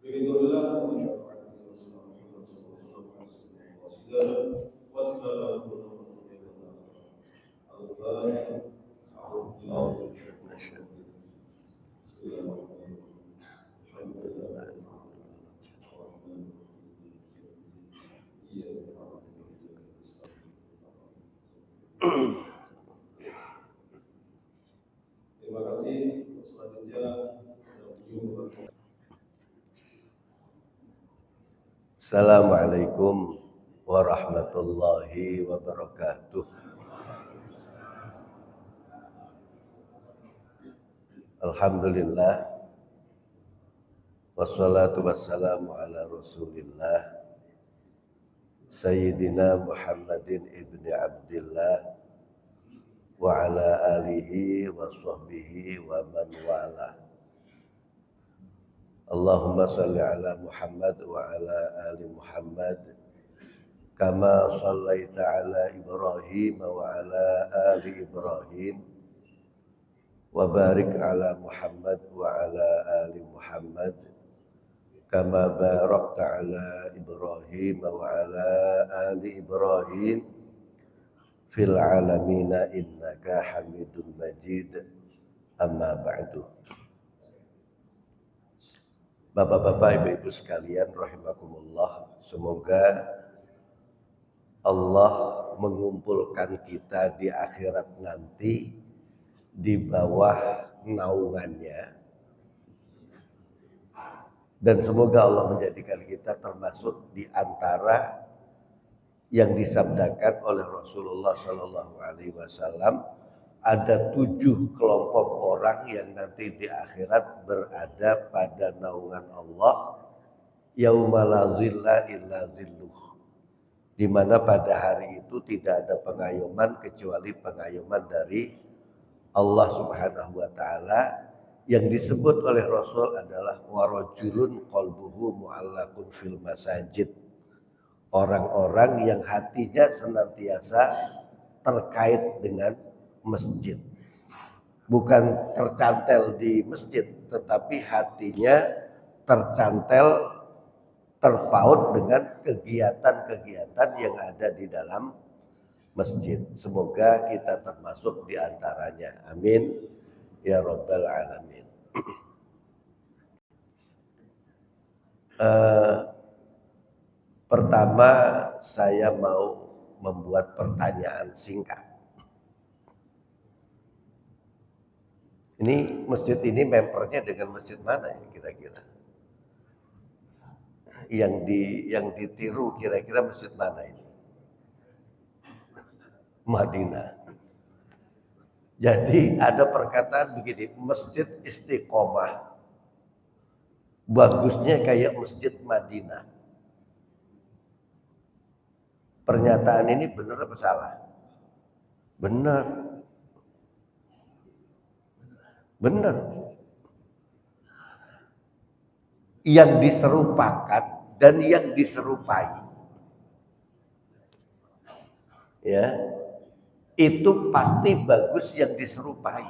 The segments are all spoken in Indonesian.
برضا الله وشفاعته رسول محمد صلى الله عليه وسلم والسلام الفاتح. أعوذ بالله من الشيطان الرجيم. بسم الله الرحمن الرحيم. الحمد لله رب العالمين. إياك نعبد وإياك نستعين. Terima kasih. Selanjutnya Assalamualaikum warahmatullahi wabarakatuh. Alhamdulillah, wassalatu wassalamu ala rasulillah Sayyidina Muhammadin ibni Abdillah wa ala alihi wa sahbihi wa man wala. Allahumma salli ala Muhammad wa ala ali Muhammad kama sallaita ala Ibrahim wa ala ali Ibrahim wa barik ala Muhammad wa ala ali Muhammad kama barakta ala Ibrahim wa ala ali Ibrahim fil alamina innaka Hamidum Majid. Amma ba'du. Bapak-bapak, ibu-ibu sekalian rahimakumullah, semoga Allah mengumpulkan kita di akhirat nanti di bawah naungannya, dan semoga Allah menjadikan kita termasuk di antara yang disabdakan oleh Rasulullah Sallallahu Alaihi Wasallam, ada 7 kelompok orang yang nanti di akhirat berada pada naungan Allah, yauma la zilla illa zilluh, di mana pada hari itu tidak ada pengayoman kecuali pengayoman dari Allah Subhanahu wa taala. Yang disebut oleh Rasul adalah warajulun qalbuhu mu'allaqun fil masajid, orang-orang yang hatinya senantiasa terkait dengan masjid, bukan tercantel di masjid, tetapi hatinya tercantel, terpaut dengan kegiatan-kegiatan yang ada di dalam masjid. Semoga kita termasuk di antaranya. Amin ya rabbal alamin. Pertama, saya mau membuat pertanyaan singkat. Ini masjid ini mempernya dengan masjid mana ya kira-kira? Yang ditiru kira-kira masjid mana ini? Madinah. Jadi ada perkataan begini, Masjid Istiqomah bagusnya kayak Masjid Madinah. Pernyataan ini benar apa salah? Benar. Benar. Yang diserupakan dan yang diserupai, ya, itu pasti bagus yang diserupai.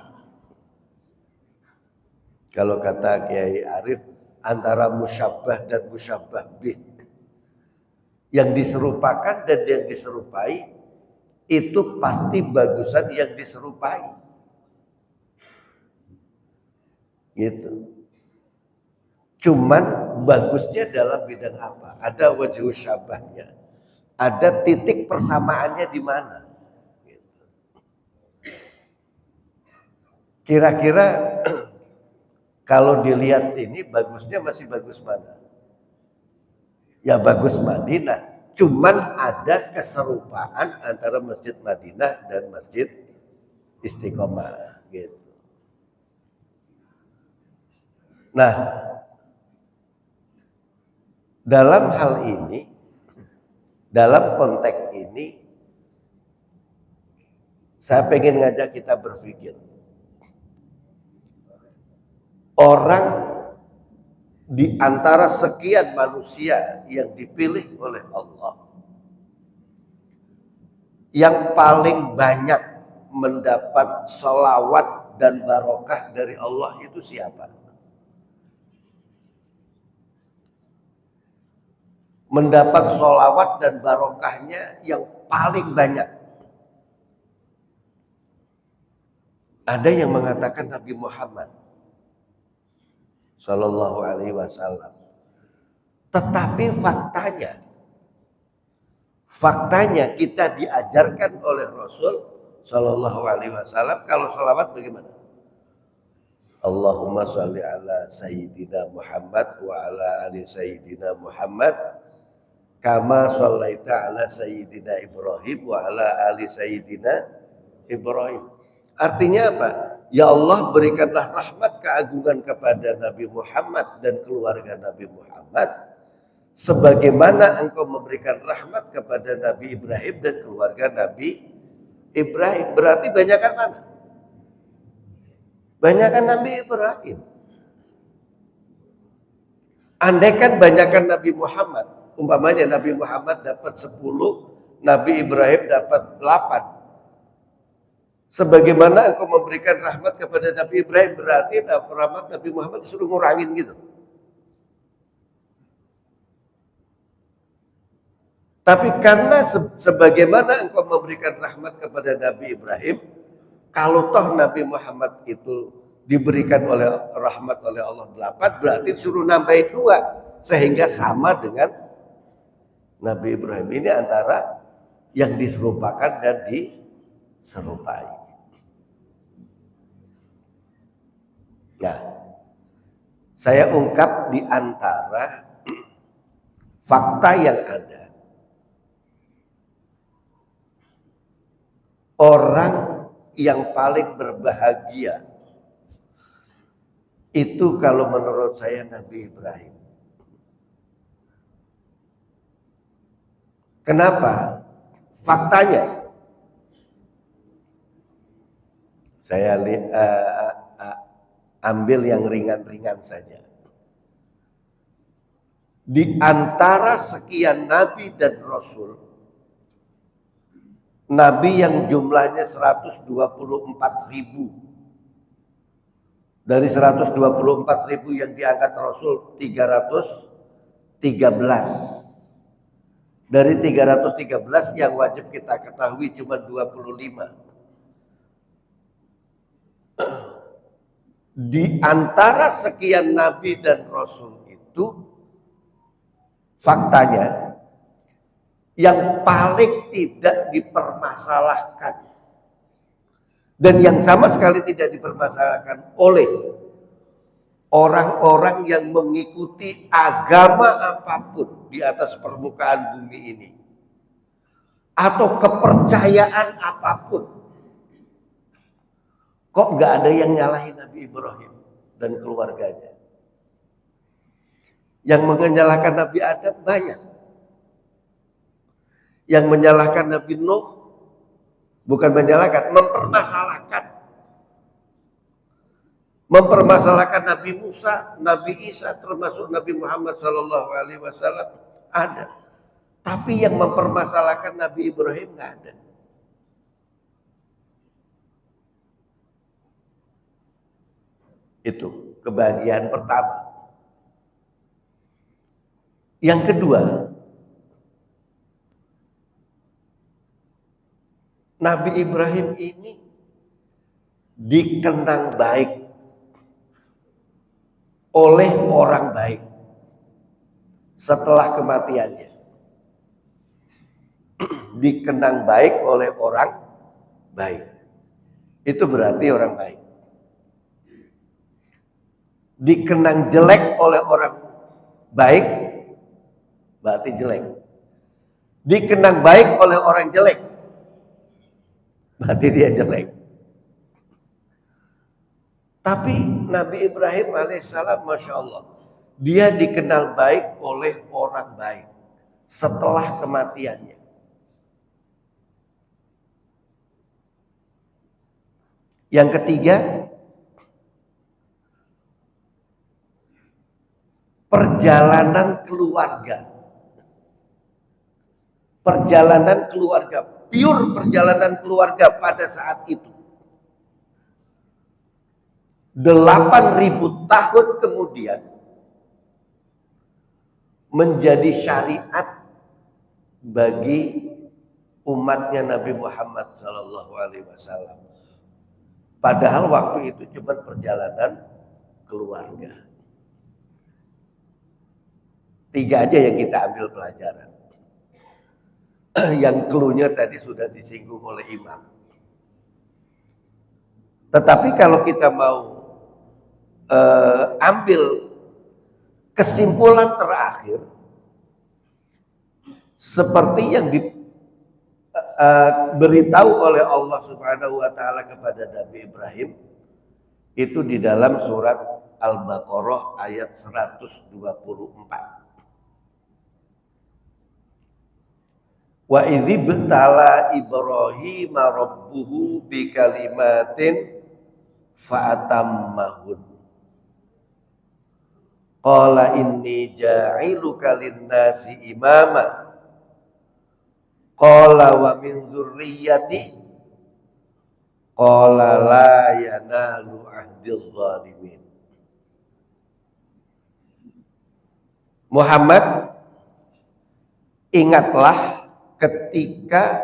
Kalau kata Kiai Arif, antara musyabbah dan musyabbah bih, yang diserupakan dan yang diserupai itu pasti bagusan yang diserupai. Gitu. Cuman bagusnya dalam bidang apa? Ada wajhu syabahnya, ada titik persamaannya di mana? Gitu. Kira-kira kalau dilihat ini bagusnya masih bagus mana? Ya bagus Madinah. Cuman ada keserupaan antara Masjid Madinah dan Masjid Istiqomah. Gitu. Nah, dalam hal ini, dalam konteks ini, saya pengen ngajak kita berpikir. Orang di antara sekian manusia yang dipilih oleh Allah, yang paling banyak mendapat sholawat dan barokah dari Allah itu siapa? mendapat sholawat dan barokahnya yang paling banyak. Ada yang mengatakan Nabi Muhammad Sallallahu Alaihi Wasallam. Tetapi faktanya kita diajarkan oleh Rasul Sallallahu Alaihi Wasallam kalau sholawat bagaimana? Allahumma sholli ala Sayyidina Muhammad wa ala ali Sayyidina Muhammad kama shollaita ala Sayyidina Ibrahim wa ala ali Sayyidina Ibrahim. Artinya apa? Ya Allah, berikanlah rahmat keagungan kepada Nabi Muhammad dan keluarga Nabi Muhammad sebagaimana engkau memberikan rahmat kepada Nabi Ibrahim dan keluarga Nabi Ibrahim. Berarti banyakan mana? Banyakan Nabi Ibrahim. Andaikan banyakan Nabi Muhammad, umpamanya Nabi Muhammad dapat 10, Nabi Ibrahim dapat 8. Sebagaimana engkau memberikan rahmat kepada Nabi Ibrahim, berarti rahmat Nabi Muhammad disuruh ngurangin gitu. Tapi karena sebagaimana engkau memberikan rahmat kepada Nabi Ibrahim, kalau toh Nabi Muhammad itu diberikan oleh rahmat oleh Allah 8, berarti disuruh nambahin 2 sehingga sama dengan Nabi Ibrahim. Ini antara yang diserupakan dan diserupai. Nah, saya ungkap di antara fakta yang ada. Orang yang paling berbahagia itu kalau menurut saya Nabi Ibrahim. Kenapa? Faktanya, saya ambil yang ringan-ringan saja. Di antara sekian Nabi dan Rasul, Nabi yang jumlahnya 124.000. Dari 124.000 yang diangkat Rasul 313. Dari 313 yang wajib kita ketahui cuma 25. Di antara sekian Nabi dan Rasul itu, faktanya yang paling tidak dipermasalahkan dan yang sama sekali tidak dipermasalahkan oleh orang-orang yang mengikuti agama apapun di atas permukaan bumi ini atau kepercayaan apapun, kok nggak ada yang nyalahin Nabi Ibrahim dan keluarganya. Yang menyalahkan Nabi Adam banyak. Yang menyalahkan Nabi Nuh bukan menyalahkan, mempermasalahkan. Mempermasalahkan Nabi Musa, Nabi Isa, termasuk Nabi Muhammad SAW ada. Tapi yang mempermasalahkan Nabi Ibrahim nggak ada. Itu kebahagiaan pertama. Yang kedua, Nabi Ibrahim ini dikenang baik oleh orang baik setelah kematiannya. Dikenang baik oleh orang baik. Itu berarti orang baik. Dikenang jelek oleh orang baik, berarti jelek. Dikenang baik oleh orang jelek, berarti dia jelek. Tapi Nabi Ibrahim alaihissalam, Masya Allah, dia dikenal baik oleh orang baik setelah kematiannya. Yang ketiga, perjalanan keluarga. Perjalanan keluarga, pure perjalanan keluarga pada saat itu. 8.000 tahun kemudian, menjadi syariat bagi umatnya Nabi Muhammad SAW. Padahal waktu itu cuma perjalanan keluarga. 3 aja yang kita ambil pelajaran. Yang clue-nya tadi sudah disinggung oleh Imam. Tetapi kalau kita mau ambil kesimpulan terakhir, seperti yang diberitahu oleh Allah Subhanahu wa taala kepada Nabi Ibrahim itu di dalam surat Al-Baqarah ayat 124. Wa idzibtala Ibrahim rabbuhu bikalimatin fa'atammahun. Qala inni ja'iluka lin-nasi imama. Qala wa min dzurriyyati. Qala la yanalu ahdil zalimin. Muhammad, ingatlah ketika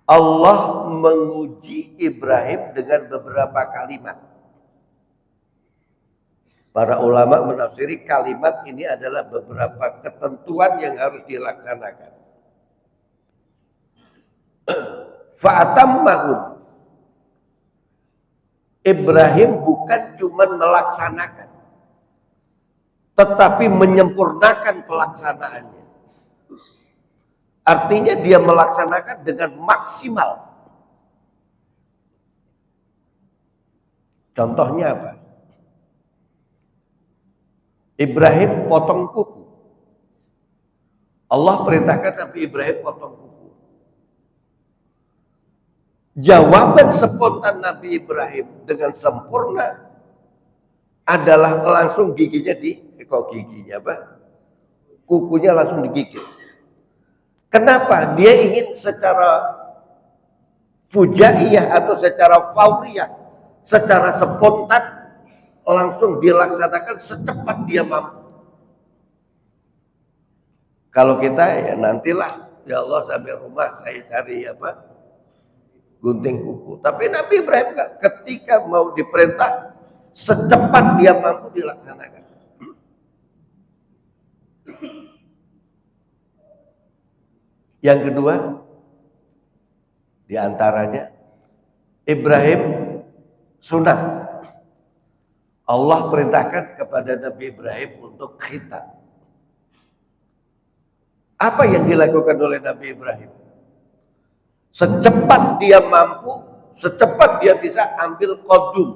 Allah menguji Ibrahim dengan beberapa kalimat. Para ulama menafsiri kalimat ini adalah beberapa ketentuan yang harus dilaksanakan. Fa'atammahun. Ibrahim bukan cuma melaksanakan, tetapi menyempurnakan pelaksanaannya. Artinya dia melaksanakan dengan maksimal. Contohnya apa? Ibrahim potong kuku. Allah perintahkan Nabi Ibrahim potong kuku. Jawaban spontan Nabi Ibrahim dengan sempurna adalah langsung giginya kukunya langsung digigit. Kenapa? Dia ingin secara fujaiyah atau secara fauriyah, secara spontan langsung dilaksanakan secepat dia mampu. Kalau kita ya nantilah, ya Allah sampai rumah saya cari gunting kuku. Tapi Nabi Ibrahim enggak, ketika mau diperintah secepat dia mampu dilaksanakan. Yang kedua, diantaranya Ibrahim sunat. Allah perintahkan kepada Nabi Ibrahim untuk khitan. Apa yang dilakukan oleh Nabi Ibrahim? Secepat dia mampu, secepat dia bisa ambil qodum.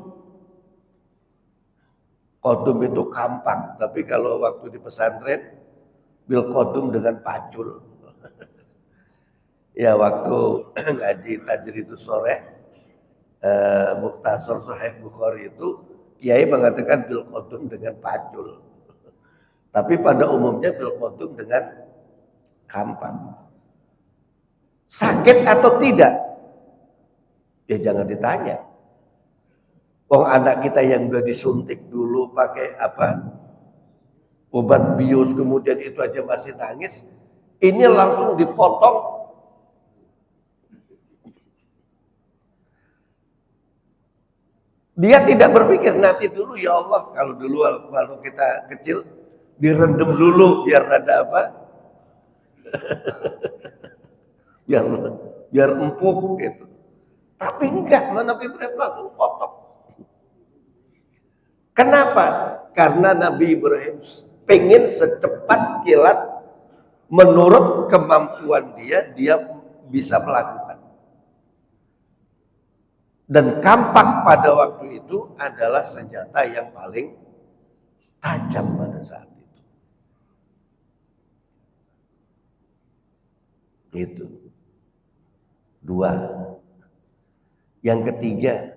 Qodum itu kampak, tapi kalau waktu di pesantren bil qodum dengan pacul. Ya waktu ngaji Tajridus Shoreh Mukhtasar Sahih Bukhari itu Kiai mengatakan bil qodum dengan pacul. Tapi pada umumnya bil qodum dengan kampak. Sakit atau tidak? Ya jangan ditanya. Wong anak kita yang udah disuntik dulu pakai obat bius, kemudian itu aja masih nangis. Ini langsung dipotong. Dia tidak berpikir nanti dulu ya Allah, kalau dulu kalau kita kecil direndam dulu biar ada biar empuk gitu. Tapi enggak, Nabi Ibrahim langsung potong. Kenapa? Karena Nabi Ibrahim pengen secepat kilat menurut kemampuan dia bisa melakukan. Dan kampak pada waktu itu adalah senjata yang paling tajam pada saat itu. Itu. 2. Yang ketiga,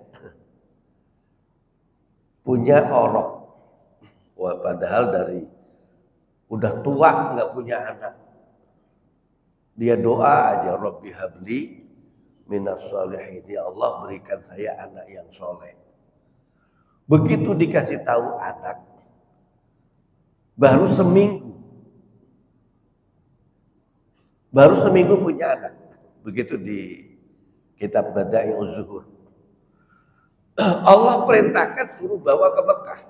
punya orok. Wah, padahal udah tua nggak punya anak. Dia doa aja, Rabbi habli minas sholihin, ya Allah berikan saya anak yang soleh. Begitu dikasih tahu anak, baru seminggu punya anak. Begitu di kitab Bada'i'uz Zuhur. Allah perintahkan suruh bawa ke Mekah.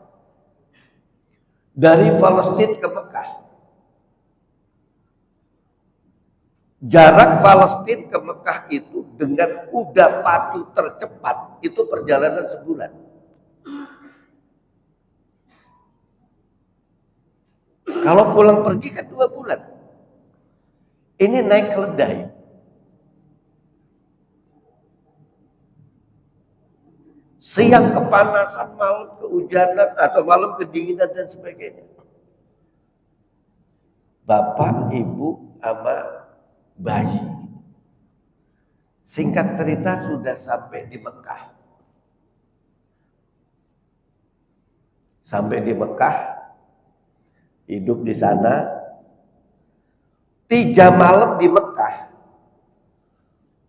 Dari Palestina ke Mekah. Jarak Palestina ke Mekah itu dengan kuda pacu tercepat itu perjalanan sebulan. Kalau pulang pergi kan 2 bulan. Ini naik keledai. Siang kepanasan, malam kehujanan, atau malam kedinginan dan sebagainya. Bapak, ibu, sama bayi. Singkat cerita sudah sampai di Mekah. Sampai di Mekah, hidup di sana. 3 malam di Mekah.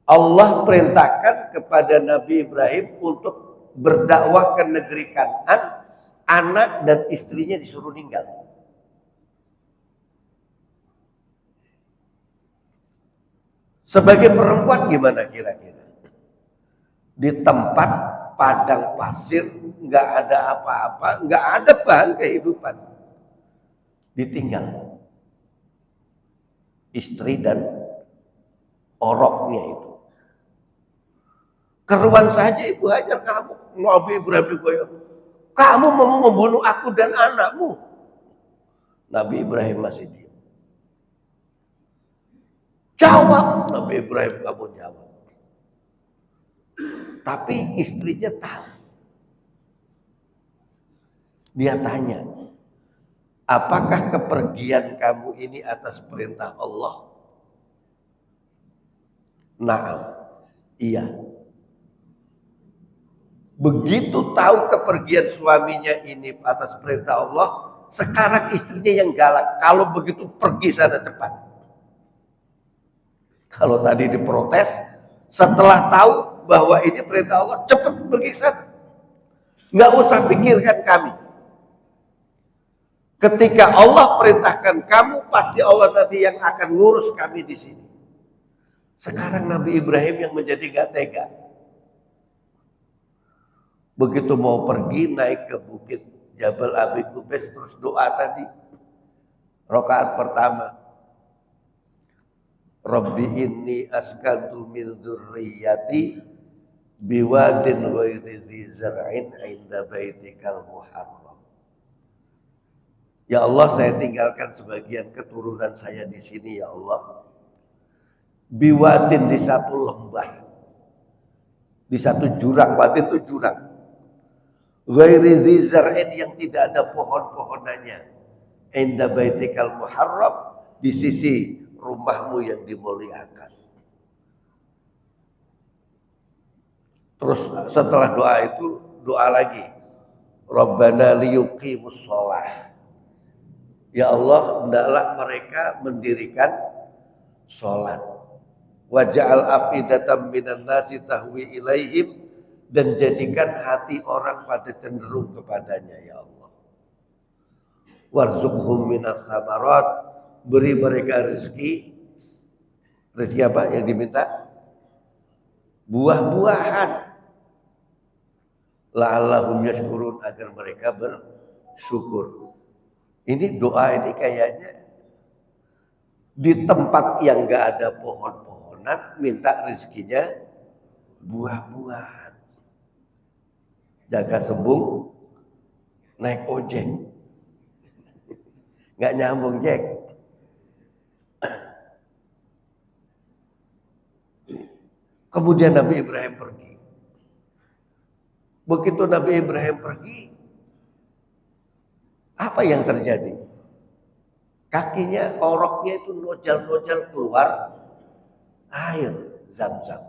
Allah perintahkan kepada Nabi Ibrahim untuk berdakwah ke negeri Kan'an, anak dan istrinya disuruh tinggal. Sebagai perempuan gimana kira-kira? Di tempat padang pasir, nggak ada apa-apa, nggak ada bahan kehidupan. Ditinggal istri dan oroknya itu. Keruan saja Ibu Hajar, kamu Nabi Ibrahim digoyang. Kamu mau membunuh aku dan anakmu. Nabi Ibrahim masih diam. Jawab, Nabi Ibrahim kamu jawab. Tapi istrinya tahu. Dia tanya, apakah kepergian kamu ini atas perintah Allah? Naam, iya. Begitu tahu kepergian suaminya ini atas perintah Allah, sekarang istrinya yang galak. Kalau begitu pergi sana cepat. Kalau tadi diprotes, setelah tahu bahwa ini perintah Allah, cepat pergi sana. Nggak usah pikirkan kami. Ketika Allah perintahkan kamu, pasti Allah nanti yang akan ngurus kami di sini. Sekarang Nabi Ibrahim yang menjadi gak tega. Begitu mau pergi naik ke bukit Jabal Abi Qubais, terus doa tadi. Rakaat pertama. Rabbi inni askantu min dzurriyyati biwadin ghairi dzi zar'in 'inda baitikal muharram. Ya Allah, saya tinggalkan sebagian keturunan saya di sini ya Allah. Biwadin, di satu lembah. Di satu jurang, wadin itu jurang. Ghairi dzi zar'in, yang tidak ada pohon-pohonannya. 'Inda baitikal muharram, di sisi rumahmu yang dimuliakan. Terus setelah doa itu, doa lagi. Rabbana liyuqimus shalah. Ya Allah, hendaklah mereka mendirikan sholat. Waj'al afidatan minan nasi tahwi ilaihim, dan jadikan hati orang pada cenderung kepadanya ya Allah. Warzuqhum minas samarat, beri mereka rezeki. Rezeki apa yang diminta? Buah-buahan. La'allahum yashkurun, agar mereka bersyukur. Ini doa ini kayaknya di tempat yang gak ada pohon-pohonan, minta rezekinya buah-buahan. Jaga sembung, naik ojek. Gak nyambung, Jack. Kemudian Nabi Ibrahim pergi. Begitu Nabi Ibrahim pergi, apa yang terjadi? Kakinya, oroknya itu nojal-nojal keluar air Zam-Zam.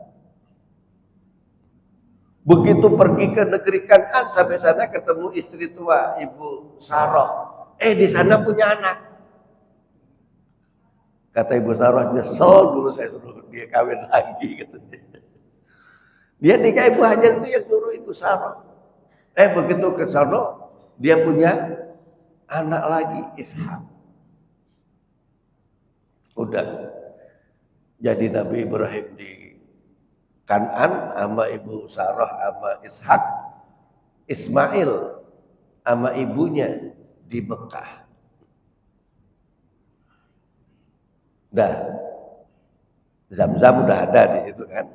Begitu pergi ke negeri Kan'an, sampai sana ketemu istri tua, Ibu Sarah. Di sana punya anak. Kata Ibu Sarah, nyesel dulu saya suruh dia kawin lagi. Gitu. Dia nikah Ibu Hajar itu yang suruh Ibu Sarah. Begitu ke sana, dia punya anak lagi Ishak. Udah jadi Nabi Ibrahim di Kan'an sama ibu Sarah sama Ishak, Ismail sama ibunya di Mekah. Dah Zam-zam udah ada di situ kan.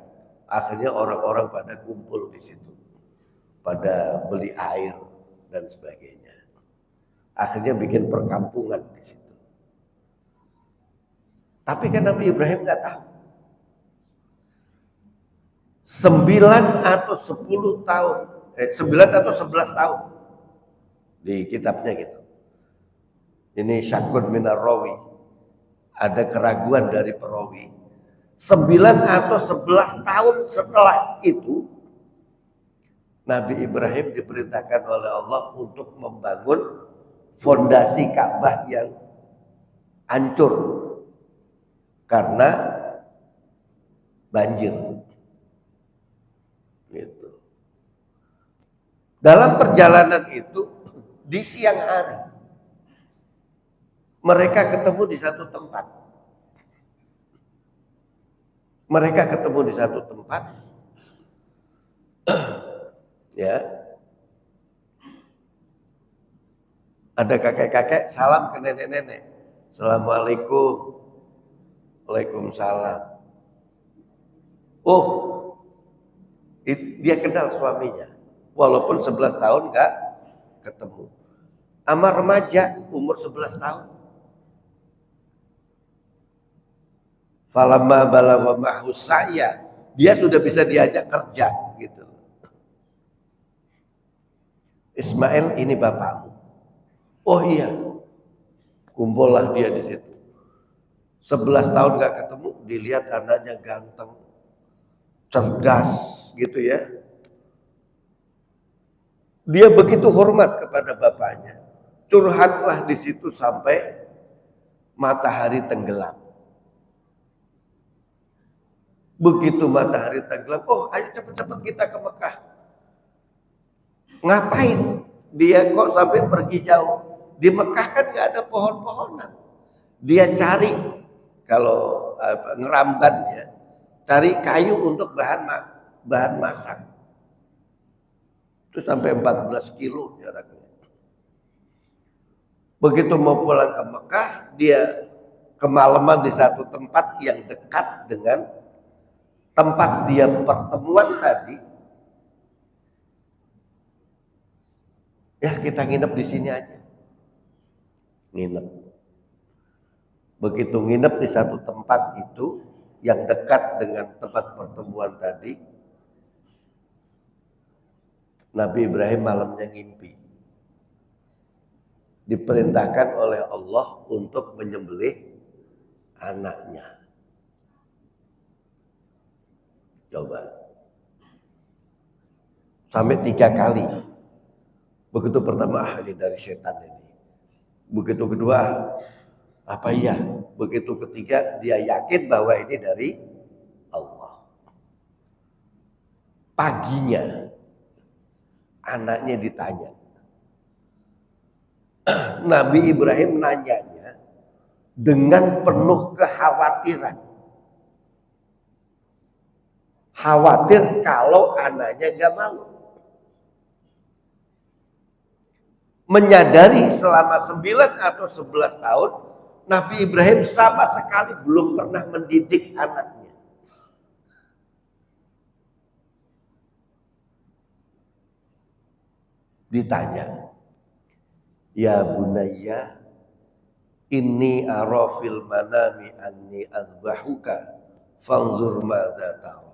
Akhirnya orang-orang pada kumpul di situ, pada beli air dan sebagainya. Akhirnya bikin perkampungan di situ. Tapi kan Nabi Ibrahim nggak tahu. 9 atau 10 tahun, 9 atau 11 tahun di kitabnya gitu. Ini syakun minar rawi. Ada keraguan dari perawi. 9 atau 11 tahun setelah itu Nabi Ibrahim diperintahkan oleh Allah untuk membangun fondasi Ka'bah yang hancur karena banjir. Gitu. Dalam perjalanan itu di siang hari mereka ketemu di satu tempat. Mereka ketemu di satu tempat. Ya. Ada kakek-kakek salam ke nenek-nenek. Assalamualaikum. Waalaikumsalam. Oh, dia kenal suaminya. Walaupun 11 tahun enggak ketemu. Sama remaja umur 11 tahun. Falamma balagha ma'hu sa'ya, dia sudah bisa diajak kerja gitu. Ismail, ini bapakmu. Oh iya. Kumpullah dia di situ. 11 tahun gak ketemu, dilihat anaknya ganteng, cerdas gitu ya. Dia begitu hormat kepada bapaknya. Curhatlah di situ sampai matahari tenggelam. Begitu matahari tenggelam, oh ayo cepat-cepat kita ke Mekah. Ngapain? Dia kok sampai pergi jauh? Di Mekah kan gak ada pohon-pohonan. Dia cari, kalau ngeramban ya, cari kayu untuk bahan masak. Itu sampai 14 kilo jaraknya. Begitu mau pulang ke Mekah, dia kemalaman di satu tempat yang dekat dengan tempat dia pertemuan tadi. Ya kita nginep di sini aja. Nginep. Begitu nginep di satu tempat itu yang dekat dengan tempat pertemuan tadi, Nabi Ibrahim malamnya ngimpi. Diperintahkan oleh Allah untuk menyembelih anaknya. Coba. Sampai 3 kali. Begitu pertama, ini dari setan ini. Begitu kedua, apa iya? Begitu ketiga, dia yakin bahwa ini dari Allah. Paginya, anaknya ditanya. Nabi Ibrahim nanyanya dengan penuh kekhawatiran. Khawatir kalau anaknya gak mau. Menyadari selama 9 atau 11 tahun Nabi Ibrahim sama sekali belum pernah mendidik anaknya. Ditanya, ya bunayya, inni ara fil manami anni azbahuka fanzur madza tara.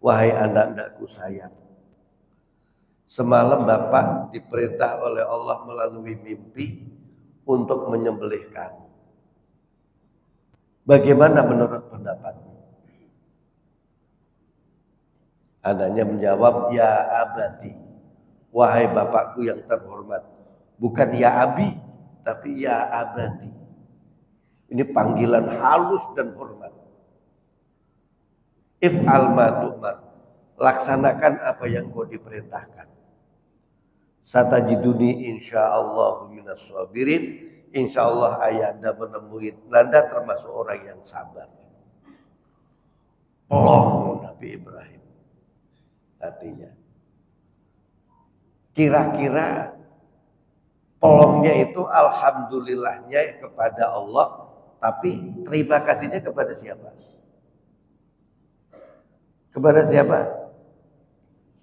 Wahai anak-anakku sayang, semalam Bapak diperintah oleh Allah melalui mimpi untuk menyembelih kamu. Bagaimana menurut pendapatmu? Anaknya menjawab, ya abadi, wahai Bapakku yang terhormat. Bukan ya abi, tapi ya abadi. Ini panggilan halus dan hormat. If'al ma tu'mar, laksanakan apa yang kau diperintahkan. Satajiduni insyaallah minas sabirin. Insyaallah ayanda menemui Nanda termasuk orang yang sabar. Pelong Nabi Ibrahim hatinya. Kira-kira pelongnya itu alhamdulillahnya kepada Allah, tapi terima kasihnya kepada siapa? Kepada siapa?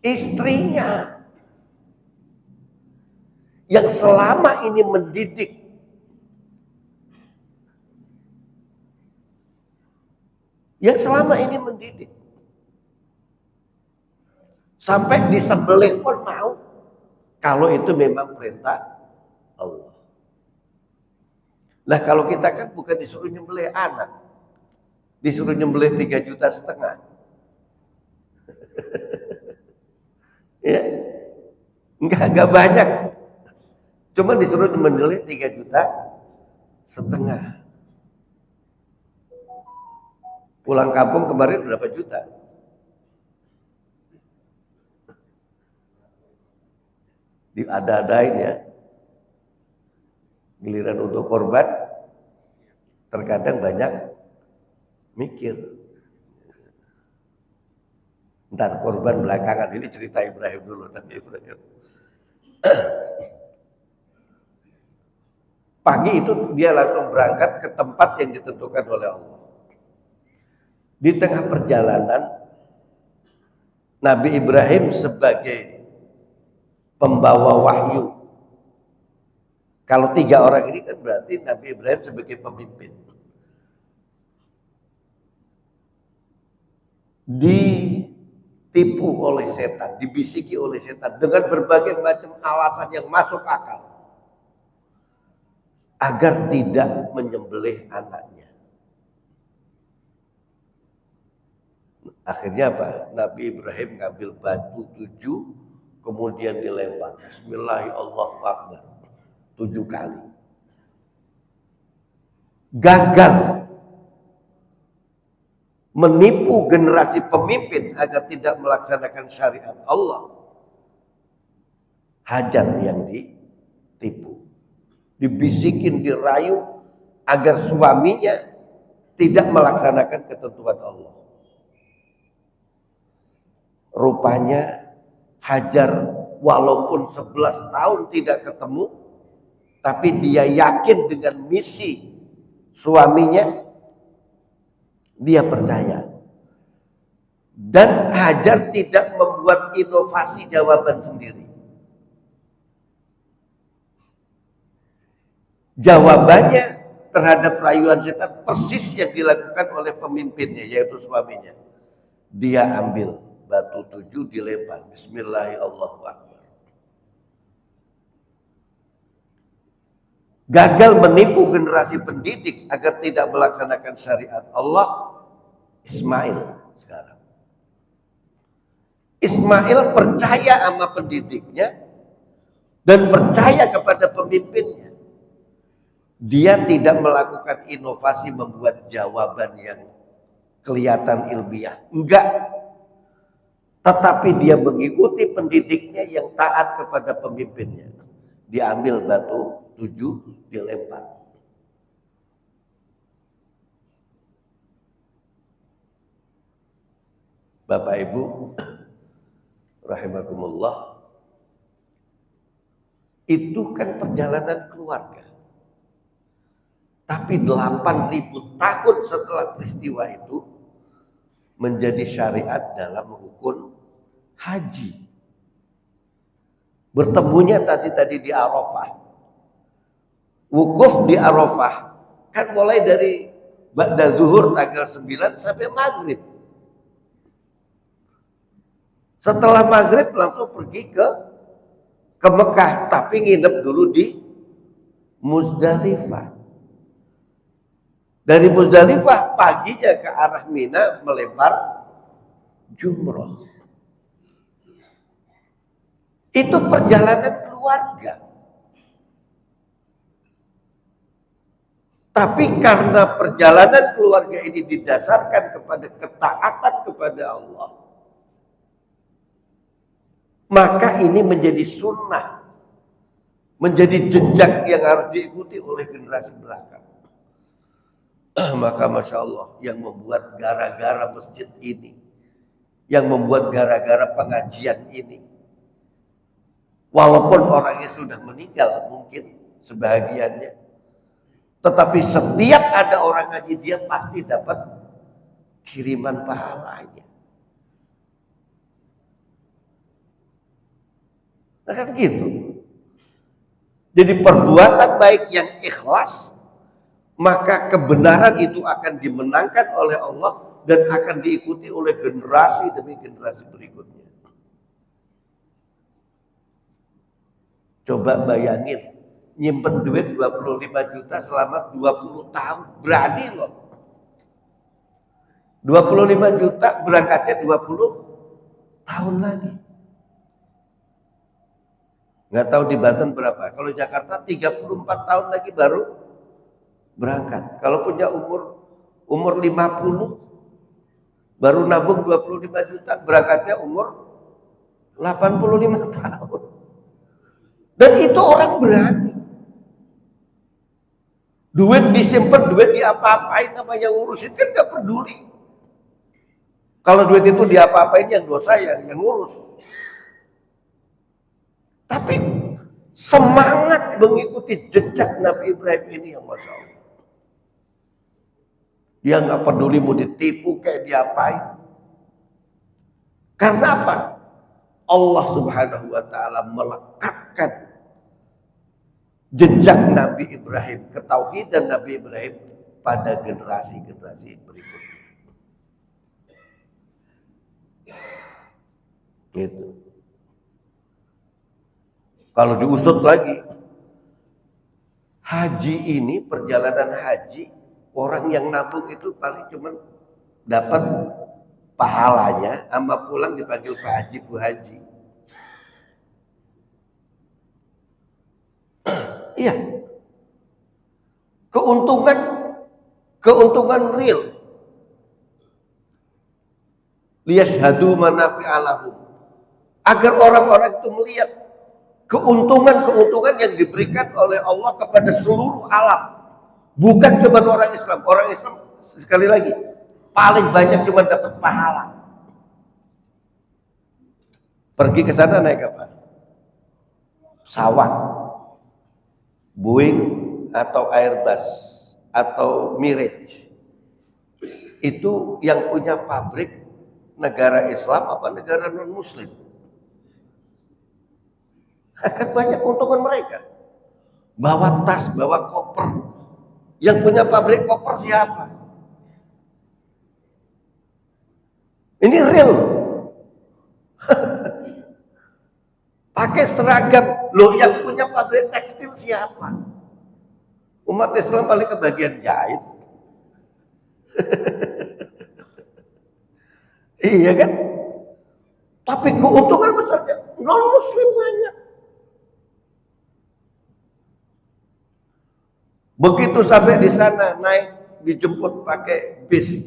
Istrinya. Yang selama ini mendidik. Yang selama ini mendidik. Sampai disembelih pun mau. Kalau itu memang perintah Allah. Nah kalau kita kan bukan disuruh nyembelih anak. Disuruh nyembelih 3,5 juta. Ya. Enggak banyak. Cuma disuruh menyembelih 3,5 juta. Pulang kampung kemarin berapa juta? Diada-adain ya. Giliran untuk korban terkadang banyak mikir. Ntar korban belakangan, ini cerita Ibrahim dulu. Pagi itu dia langsung berangkat ke tempat yang ditentukan oleh Allah. Di tengah perjalanan Nabi Ibrahim sebagai pembawa wahyu. Kalau 3 orang ini kan berarti Nabi Ibrahim sebagai pemimpin. Ditipu oleh setan, dibisiki oleh setan dengan berbagai macam alasan yang masuk akal. Agar tidak menyembelih anaknya. Akhirnya apa? Nabi Ibrahim ngambil batu 7, kemudian dilempar. Bismillahirrahmanirrahim. 7 kali. Gagal menipu generasi pemimpin agar tidak melaksanakan syariat Allah. Hajar yang ditipu. Dibisikin, dirayu agar suaminya tidak melaksanakan ketentuan Allah. Rupanya Hajar walaupun 11 tahun tidak ketemu, tapi dia yakin dengan misi suaminya, dia percaya. Dan Hajar tidak membuat inovasi jawaban sendiri. Jawabannya terhadap rayuan setan persis yang dilakukan oleh pemimpinnya, yaitu suaminya. Dia ambil batu 7 dilempar. Bismillahirrahmanirrahim. Gagal menipu generasi pendidik agar tidak melaksanakan syariat Allah. Ismail sekarang. Ismail percaya sama pendidiknya dan percaya kepada pemimpinnya. Dia tidak melakukan inovasi membuat jawaban yang kelihatan ilmiah. Enggak. Tetapi dia mengikuti pendidiknya yang taat kepada pemimpinnya. Dia ambil batu 7 dilempar. Bapak Ibu rahimakumullah, itu kan perjalanan keluarga. Tapi 8.000 tahun setelah peristiwa itu menjadi syariat dalam rukun haji. Bertemunya tadi di Arafah. Wukuf di Arafah kan mulai dari ba'da zuhur tanggal 9 sampai maghrib. Setelah maghrib langsung pergi ke Mekah, tapi nginep dulu di Muzdalifah. Dari Muzdalifah paginya ke arah Mina melempar jumroh. Itu perjalanan keluarga. Tapi karena perjalanan keluarga ini didasarkan kepada ketaatan kepada Allah, maka ini menjadi sunnah menjadi jejak yang harus diikuti oleh generasi belakang. Maka Masya Allah, yang membuat gara-gara masjid ini, yang membuat gara-gara pengajian ini, walaupun orangnya sudah meninggal mungkin sebahagiannya, tetapi setiap ada orang ngaji dia pasti dapat kiriman pahalanya. Nah kan gitu. Jadi perbuatan baik yang ikhlas, maka kebenaran itu akan dimenangkan oleh Allah dan akan diikuti oleh generasi demi generasi berikutnya. Coba bayangin, nyimpen duit 25 juta selama 20 tahun, berani loh. 25 juta berangkatnya 20 tahun lagi. Nggak tahu di Banten berapa. Kalau Jakarta 34 tahun lagi baru berangkat. Kalau punya umur 50 baru nabung 25 juta, berangkatnya umur 85 tahun. Dan itu orang berani. Duit disimpan, duit diapa-apain sama yang ngurusin kan nggak peduli. Kalau duit itu diapa-apain yang dosa yang ngurus. Tapi semangat mengikuti jejak Nabi Ibrahim ini yang Masya Allah. Dia nggak peduli mau ditipu kayak diapain. Karena apa? Allah Subhanahu wa Ta'ala melekatkan jejak Nabi Ibrahim, ketauhidan Nabi Ibrahim pada generasi-generasi berikutnya. Gitu. Kalau diusut lagi, haji ini, perjalanan haji, orang yang nabung itu paling cuma dapat pahalanya, sama pulang dipanggil Pak Haji, Bu Haji. Iya. Keuntungan real. Liyashhadu manafi'a lahum. Agar orang-orang itu melihat keuntungan yang diberikan oleh Allah kepada seluruh alam. Bukan cuma orang Islam. Orang Islam sekali lagi paling banyak cuma dapat pahala. Pergi ke sana naik apa? Pesawat, Boeing atau Airbus atau Mirage. Itu yang punya pabrik negara Islam apa negara non Muslim? Akan banyak keuntungan mereka. Bawa tas, bawa koper. Yang punya pabrik koper siapa? Ini real loh. Pakai seragam. Loh yang punya pabrik tekstil siapa? Umat Islam paling kebagian jahit. Iya kan? Tapi keuntungan besarnya non Muslim banyak. Begitu sampai di sana naik dijemput pakai bis.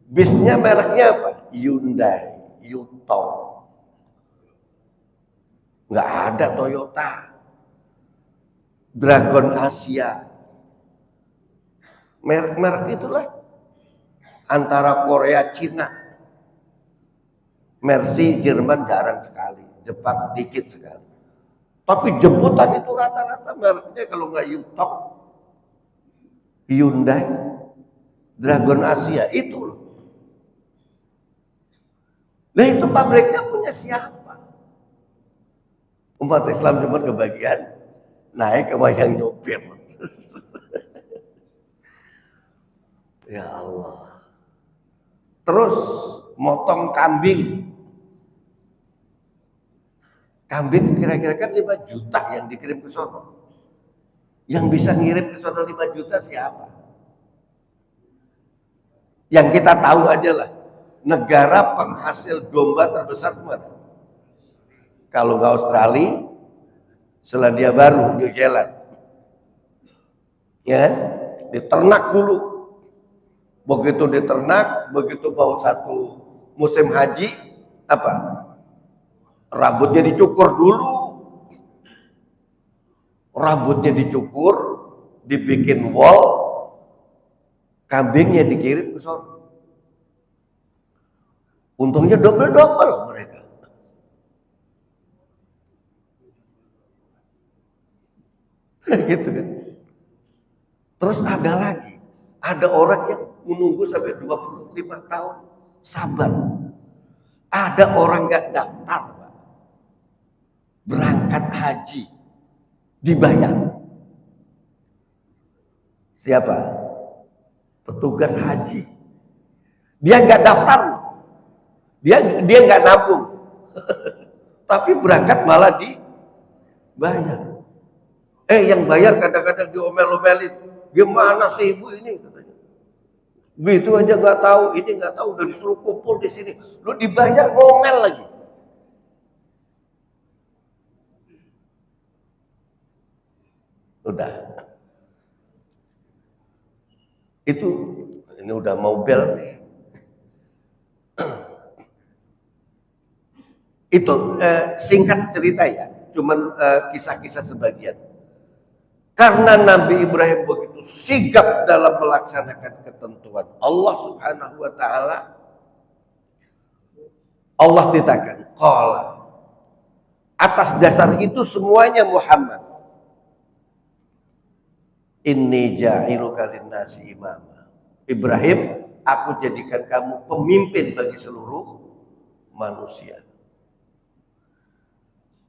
Bisnya mereknya apa? Hyundai, Yutong. Nggak ada Toyota. Dragon Asia. Merek-merek itulah antara Korea, Cina. Mercy, Jerman jarang sekali. Jepang dikit sekali. Tapi jemputan itu rata-rata mereknya kalau nggak Yutong, Hyundai, Dragon Asia itu loh. Nah itu pabriknya punya siapa? Umat Islam cuma kebagian naik ke wayang nyopir. Ya Allah. Terus motong kambing. Kambing kira-kira kan 5 juta yang dikirim ke sono. Yang bisa ngirim ke sono 5 juta siapa? Yang kita tahu aja lah. Negara penghasil domba terbesar mana? Kalau nggak Australia, Selandia Baru, New Zealand. Ya kan? Diternak dulu. Begitu diternak, begitu mau satu musim haji, apa? Rambutnya dicukur dulu. rambutnya dicukur, dibikin wol, kambingnya dikirim ke sono. Untungnya double mereka. Gitu kan. Terus ada lagi, ada orang yang menunggu sampai 25 tahun, sabar. Ada orang gak daftar, Pak. Berangkat haji, dibayar. Siapa? Petugas haji. Dia gak daftar, dia gak nabung. Tapi berangkat malah dibayar. Yang bayar kadang-kadang diomel-omelin. Gimana sih ibu ini katanya. Begitu aja nggak tahu, ini nggak tahu, udah disuruh kumpul di sini. Lu dibayar ngomel lagi. Udah. Itu ini udah mau bel nih. Itu singkat cerita ya, cuman kisah-kisah sebagian. Karena Nabi Ibrahim begitu sigap dalam melaksanakan ketentuan Allah Subhanahu wa taala, Allah dikatakan qala. Atas dasar itu semuanya Muhammad, inni ja'iluka linnasi imama. Ibrahim, aku jadikan kamu pemimpin bagi seluruh manusia.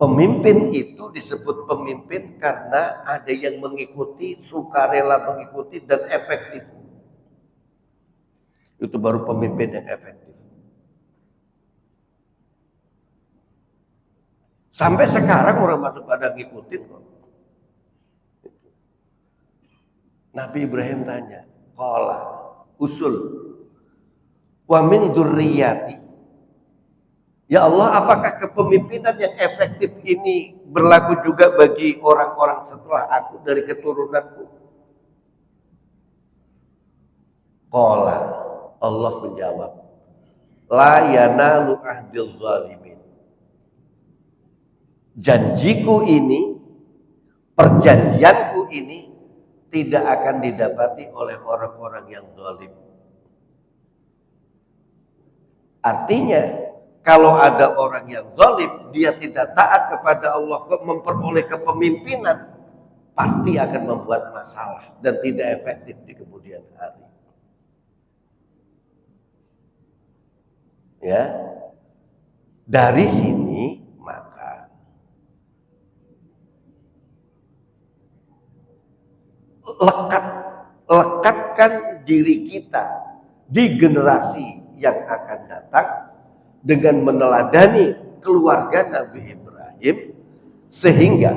Pemimpin itu disebut pemimpin karena ada yang mengikuti, sukarela mengikuti, dan efektif. Itu baru pemimpin yang efektif. Sampai sekarang orang masih pada ngikutin kok. Nabi Ibrahim tanya, qala, usul, wa min dzurriyyati. Ya Allah, apakah kepemimpinan yang efektif ini berlaku juga bagi orang-orang setelah aku dari keturunanku? Qala, Allah menjawab, la yanalu ahdil zalimin. Janjiku ini, perjanjianku ini tidak akan didapati oleh orang-orang yang zalim. Artinya, kalau ada orang yang zalim, dia tidak taat kepada Allah, memperoleh kepemimpinan, pasti akan membuat masalah dan tidak efektif di kemudian hari. Ya, dari sini maka lekatkan diri kita di generasi yang akan datang dengan meneladani keluarga Nabi Ibrahim, sehingga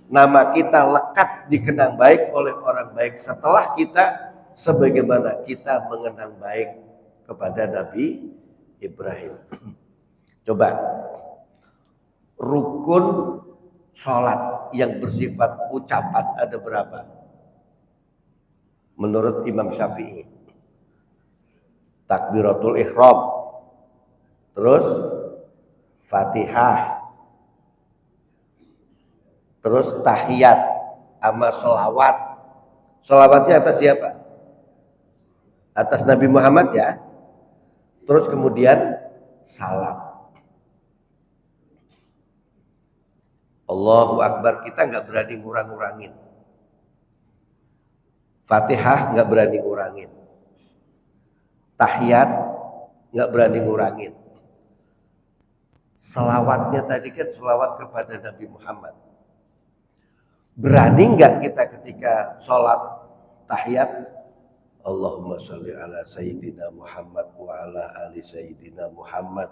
nama kita lekat dikenang baik oleh orang baik setelah kita, sebagaimana kita mengenang baik kepada Nabi Ibrahim. Coba, rukun sholat yang bersifat ucapan ada berapa? Menurut Imam Syafi'i, takbiratul ihram, terus Fatihah, terus tahiyat, sama selawat. Selawatnya atas siapa? Atas Nabi Muhammad ya. Terus kemudian salam. Allahu Akbar, kita nggak berani ngurang-ngurangin. Fatihah nggak berani ngurangin. Tahiyat nggak berani ngurangin. Selawatnya tadi kan selawat kepada Nabi Muhammad. Berani nggak kita ketika sholat tahiyat, Allahumma sholli ala Sayyidina Muhammad wa ala ali Sayyidina Muhammad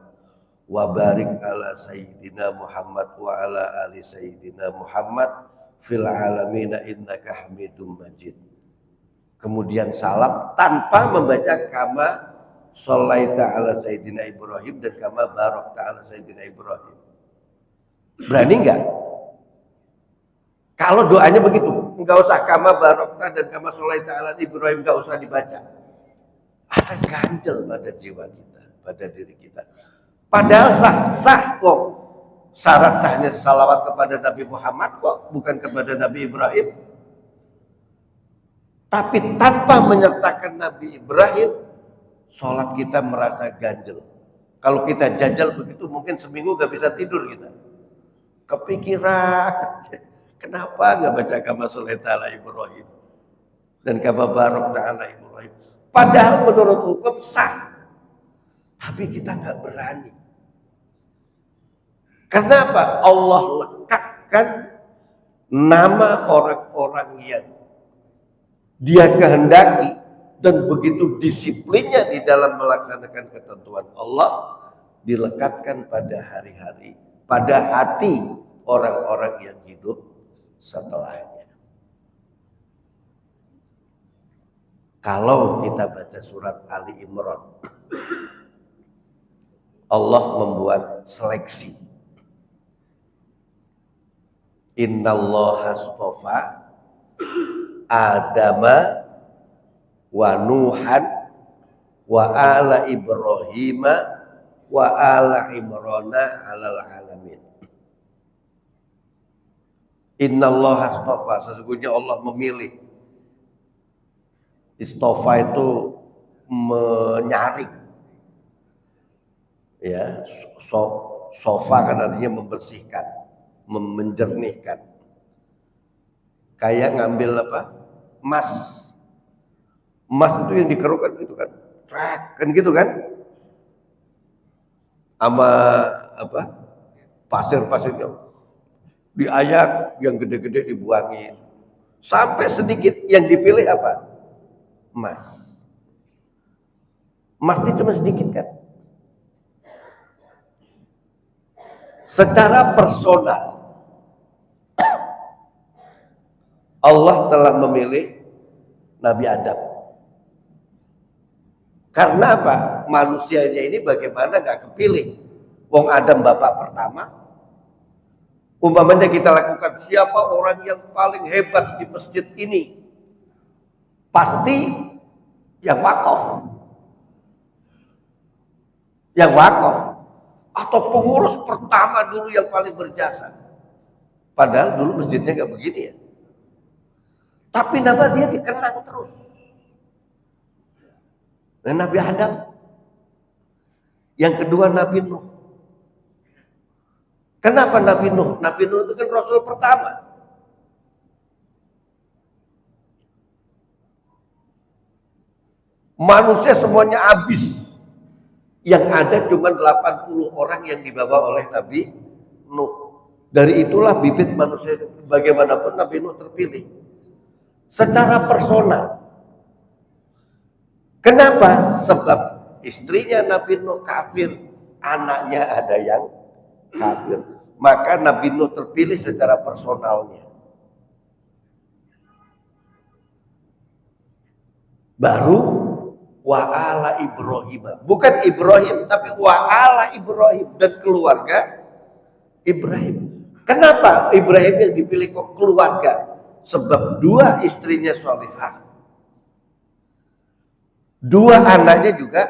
wa barik ala Sayyidina Muhammad wa ala ali Sayyidina Muhammad fil alamina innaka hamidum majid. Kemudian salam tanpa membaca kama sholaita ala Sayyidina Ibrahim dan kama barakta ala Sayyidina Ibrahim. Berani enggak? Kalau doanya begitu, enggak usah kama barakta dan kama sholaita ala Ibrahim, enggak usah dibaca. Ada ganjel pada jiwa kita, pada diri kita. Padahal sah kok. Syarat sahnya salawat kepada Nabi Muhammad kok, bukan kepada Nabi Ibrahim. Tapi tanpa menyertakan Nabi Ibrahim, sholat kita merasa ganjel. Kalau kita jajal begitu mungkin seminggu gak bisa tidur kita. Kepikiran, kenapa gak baca kama sholeta ala Ibrahim dan kama barakna ala Ibrahim. Padahal menurut hukum sah, tapi kita gak berani. Kenapa? Allah lekatkan nama orang-orang yang Dia kehendaki dan begitu disiplinnya di dalam melaksanakan ketentuan Allah, dilekatkan pada hari-hari, pada hati orang-orang yang hidup setelahnya. Kalau kita baca surat Ali Imran, Allah membuat seleksi. Innallaha astafa Adama wa Nuhan wa ala Ibrahim wa ala Imrana alal alamin. Innallaha astafa, sesungguhnya Allah memilih. Istofa itu menyaring. Ya, sofa kan artinya membersihkan, menjernihkan. Kayak ngambil apa? Emas. Emas itu yang dikerukan gitu kan. Kan gitu kan? Sama apa? Pasir-pasirnya diayak, yang gede-gede dibuangin. Sampai sedikit yang dipilih apa? Emas. Emas itu cuma sedikit kan? Secara personal Allah telah memilih Nabi Adam. Karena apa? Manusianya ini bagaimana gak kepilih? Wong Adam bapak pertama. Umpamanya kita lakukan, siapa orang yang paling hebat di masjid ini? Pasti yang wakaf. Yang wakaf. Atau pengurus pertama dulu yang paling berjasa. Padahal dulu masjidnya gak begini ya. Tapi nama dia dikenang terus. Dan Nabi Adam. Yang kedua Nabi Nuh. Kenapa Nabi Nuh? Nabi Nuh itu kan Rasul pertama. Manusia semuanya habis. Yang ada cuma 80 orang yang dibawa oleh Nabi Nuh. Dari itulah bibit manusia. Bagaimanapun Nabi Nuh terpilih. Secara personal. Kenapa? Sebab istrinya Nabi Nuh kafir, anaknya ada yang kafir. Maka Nabi Nuh terpilih secara personalnya. Baru wa'ala Ibrahim. Bukan Ibrahim, tapi wa'ala Ibrahim dan keluarga Ibrahim. Kenapa Ibrahim yang dipilih kok keluarga? Sebab dua istrinya solehah, dua anaknya juga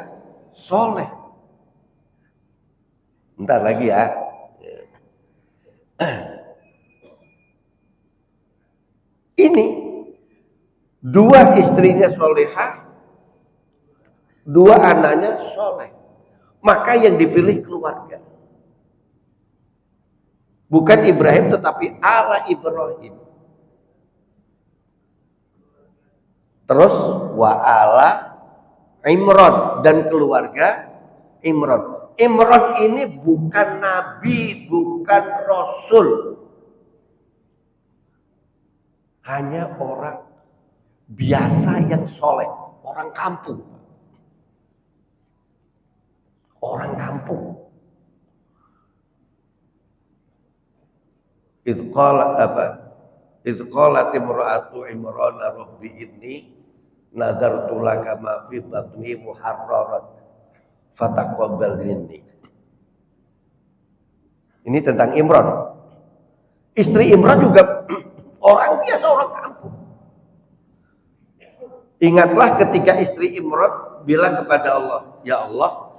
soleh. Bentar lagi ya. Ini dua istrinya solehah, dua anaknya soleh. Maka yang dipilih keluarga. Bukan Ibrahim tetapi ala Ibrahim. Terus wa'ala Imran dan keluarga Imran. Imran ini bukan nabi, bukan rasul. Hanya orang biasa yang soleh, orang kampung. Orang kampung. Idh qalat imra'atu Imran rabbi inni nadartu laka ma fi batni muharraran fataqabbal minni. Ini tentang Imran. Istri Imran juga orang biasa, orang kampung. Ingatlah ketika istri Imran bilang kepada Allah, ya Allah,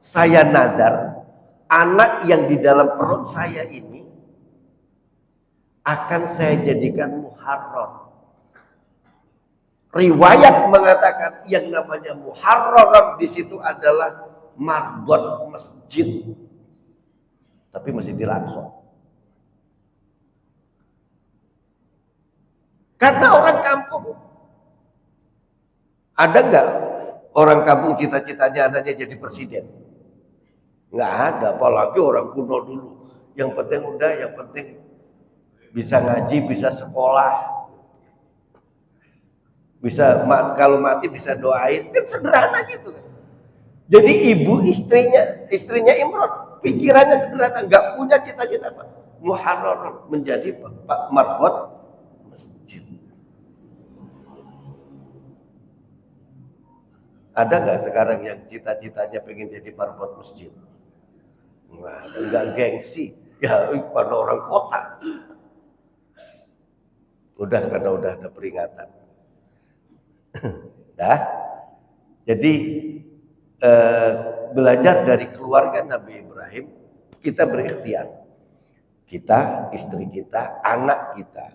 saya nadar anak yang di dalam perut saya ini akan saya jadikan muharrar. Riwayat mengatakan yang namanya muharrar di situ adalah marbot masjid, tapi Masjidil Aqsa. Karena orang kampung, ada nggak orang kampung cita-citanya adanya jadi presiden? Nggak ada, apalagi orang kuno dulu. Yang penting udah, yang penting bisa ngaji, bisa sekolah, bisa kalau mati bisa doain, kan sederhana gitu kan. Jadi ibu istrinya Imran pikirannya sederhana, nggak punya cita-cita apa, muharrar menjadi Pak marbot masjid. Ada nggak sekarang yang cita-citanya pengen jadi marbot masjid? Nggak gengsi, ya karena orang kota. Udah karena udah ada peringatan. Dah. Jadi belajar dari keluarga Nabi Ibrahim, kita berikhtiar. Kita, istri kita, anak kita,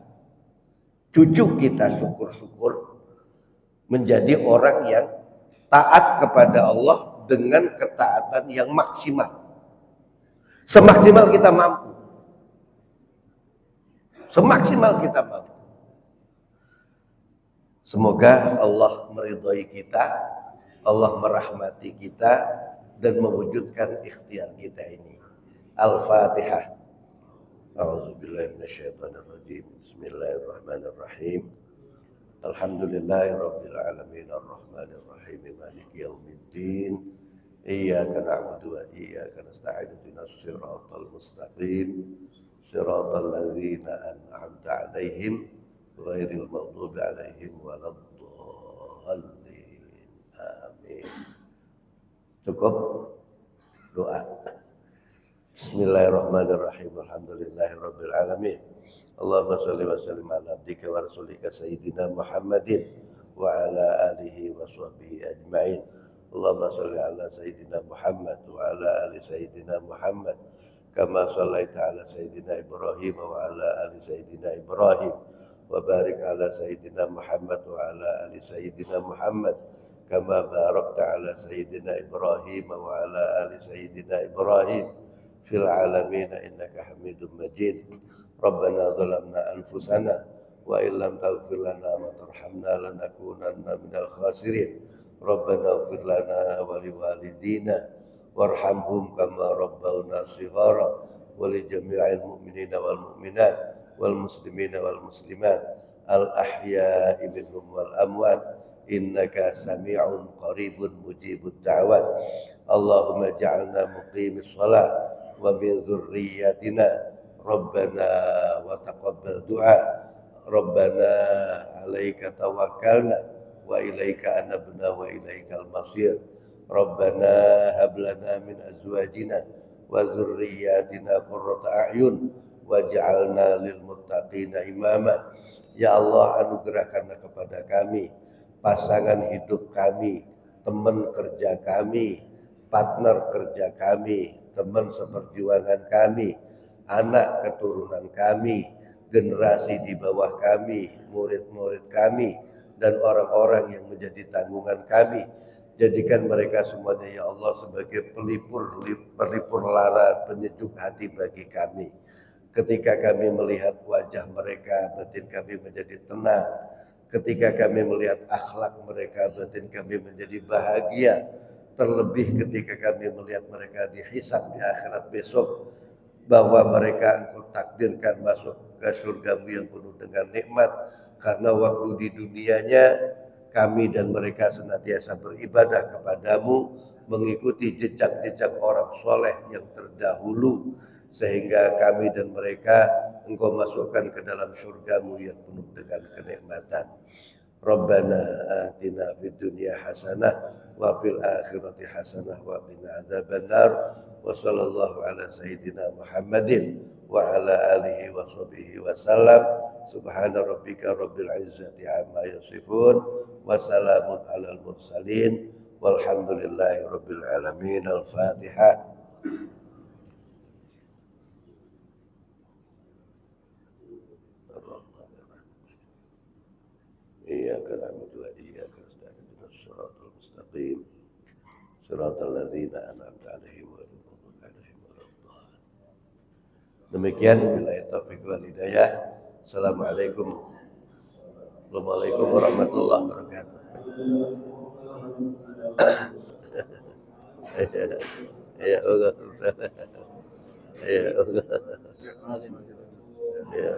cucu kita syukur-syukur menjadi orang yang taat kepada Allah dengan ketaatan yang maksimal. Semaksimal kita mampu. Semaksimal kita mampu. Semoga Allah meridhai kita, Allah merahmati kita dan mewujudkan ikhtiar kita ini. Al-Fatihah. A'udzubillahi minasyaitonirrajim. Bismillahirrahmanirrahim. Alhamdulillahirabbil alamin arrahmanir rahim maliki yaumiddin. Iyyaka na'budu wa iyyaka nasta'in ihdinas siratal mustaqim. Siratal ladzina an'amta 'alaihim ghairil maghdubi 'alaihim waladdallin. Amin. Cukup doa. Bismillahirrahmanirrahim. Alhamdulillahirabbil alamin. Allahumma shalli wa sallim ala abdika wa rasulika sayyidina Muhammadin wa ala alihi wa sahbihi ajma'in. Allahumma shalli ala sayyidina Muhammad wa ala ali sayyidina Muhammad kama shallaita ala sayyidina Ibrahim wa ala ali sayyidina Ibrahim wa barik ala sayyidina Muhammad wa ala ali sayyidina Muhammad kama barakta ala sayyidina Ibrahim wa ala ali sayyidina Ibrahim fil alamin innaka Hamidum Majid. Rabbana zalamna anfusana wa illam taghfir lana wa tarhamna lanakunanna minal khasirin. Rabbana ighfir lana wa liwalidina warhamhum kama rabbawna shighara wa li jami'il mu'minina wal mu'minat wal muslimina wal muslimat al ahya'i minhum wal amwat innaka sami'un qaribun mujibud da'wat. Allahumma ja'alna muqimis shalah wa min dzurriyyatina Rabbana wa taqabbal du'a. Rabbana 'alaika tawakkalna wa ilaika anabna wa ilaikal masir. Rabbana hab lana min azwajina wa dzurriyyatina qurrata a'yun waj'alna lil muttaqina imama. Ya Allah, anugerahkanlah kepada kami pasangan hidup kami, teman kerja kami, partner kerja kami, teman seperjuangan kami, anak keturunan kami, generasi di bawah kami, murid-murid kami, dan orang-orang yang menjadi tanggungan kami. Jadikan mereka semuanya ya Allah sebagai pelipur lara, penyejuk hati bagi kami. Ketika kami melihat wajah mereka, batin kami menjadi tenang. Ketika kami melihat akhlak mereka, batin kami menjadi bahagia. Terlebih ketika kami melihat mereka dihisab di akhirat besok, bahwa mereka Engkau takdirkan masuk ke surga-Mu yang penuh dengan nikmat. Karena waktu di dunianya kami dan mereka senantiasa beribadah kepadamu, mengikuti jejak-jejak orang soleh yang terdahulu, sehingga kami dan mereka Engkau masukkan ke dalam surga-Mu yang penuh dengan kenikmatan. Rabbana atina fid dunya hasanah wa fil akhirati hasanah wa qina adzabannar. Wa sallallahu ala sayyidina Muhammadin wa ala alihi wa sahbihi wa sallam. Subhana rabbika rabbil izzati amma yasifun wa salamun alal mursalin walhamdulillahi rabbil alamin. Al-Fatihah. iyyaka na'budu wa iyyaka nasta'in ihdinas siratal mustaqim siratal ladzina an'amta 'alaihim ghairil maghdubi 'alaihim waladdallin. Demikian billahi taufik wal hidayah. Assalamualaikum warahmatullahi wabarakatuh. Ya Allah. Ya Allah. Ya.